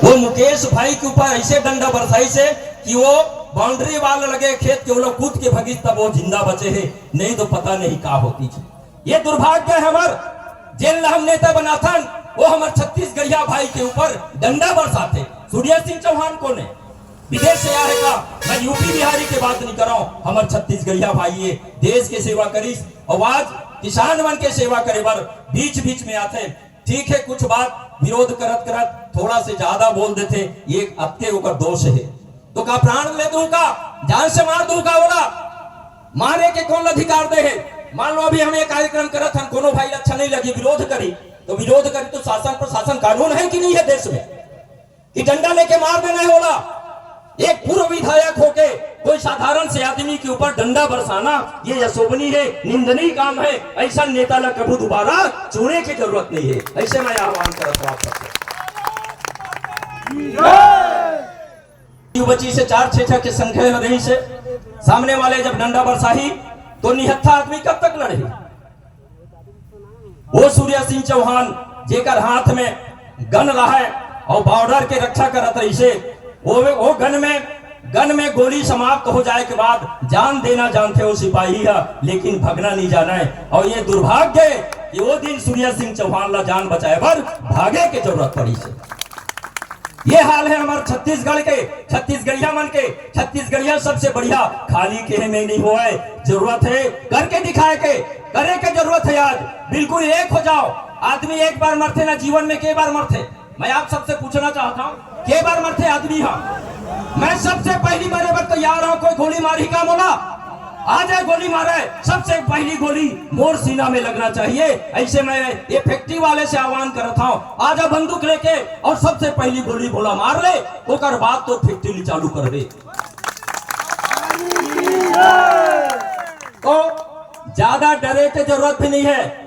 वो मुकेश भाई के ऊपर ऐसे डंडा बरसाई से कि वो बाउंड्री वाल लगे खेत के, वो लोग कूद के भगी तब वो जिंदा बचे है, नहीं तो पता नहीं क्या होती थी। ये दुर्भाग्य है हमार जेल हम नेता बनाथन, वो हमारे छत्तीसगढ़िया भाई के ऊपर डंडा बरसाते। सूर्य सिंह चौहान को ने विदेश से आया है का, मैं यूपी बिहारी के बात नहीं कर रहा हूं, हमारे छत्तीसगढ़िया भाई ये देश के सेवा करी और आज किसान मन के सेवा करे बर बीच बीच में आते। ठीक है, कुछ बात विरोध करत करत थोड़ा से ज्यादा बोल देते, ये अत्य ओकर दोष है तो का प्राण ले दूंगा, जान से मार दूंगा, बोला मारे के कौन अधिकार दे है। मान लो अभी हम एक कार्यक्रम करत हम, कोनो भाई अच्छा नहीं लगी विरोध करी तो शासन प्रशासन कानून है कि नहीं है देश में कि डंडा लेके मार देना है। बोला एक पूर्व विधायक होके कोई साधारण से आदमी के ऊपर डंडा बरसाना ये अशोभनीय है, निंदनीय काम है। ऐसा नेता ला कभी दोबारा चुनने की जरूरत नहीं है। ऐसे मैं आह्वान करता हूं। बची से 4-6 की संख्या में रही से सामने वाले जब डंडा बरसाही तो निहत्था आदमी कब तक लड़े। वो सूर्य सिंह चौहान जेकर हाथ में गन रहा है और बॉर्डर के रक्षा करत रही से वो गन में गोली समाप्त हो जाए के बाद जान देना जानते हो सिपाही है, लेकिन भगना नहीं जाना है। और ये दुर्भाग्य है कि वो दिन सूर्य सिंह चौहान ला जान बचाए पर भागे के जरूरत पड़ी से। ये हाल है हमारे छत्तीसगढ़ के, छत्तीसगढ़िया मन के। छत्तीसगढ़िया सबसे बढ़िया खाली के में नहीं हुआ है, जरूरत है करके दिखाए के, करे के जरूरत है। आज बिल्कुल एक हो जाओ। आदमी एक बार मरते ना, जीवन में कई बार मरते। मैं आप सबसे पूछना चाहता हूँ, कई बार मरते आदमी हाँ। मैं सबसे पहली मरे पर तैयार हूँ, कोई गोली मारी का बोला आ जाए गोली मारे, सबसे पहली गोली मोर सीना में लगना चाहिए। ऐसे मैं ये फैक्ट्री वाले से आह्वान करता हूँ, आ जा बंदूक लेके और सबसे पहली गोली बोला मार ले, ओकर बाद तो फैक्ट्री चालू कर दे। तो ज्यादा डरे की जरूरत भी नहीं है।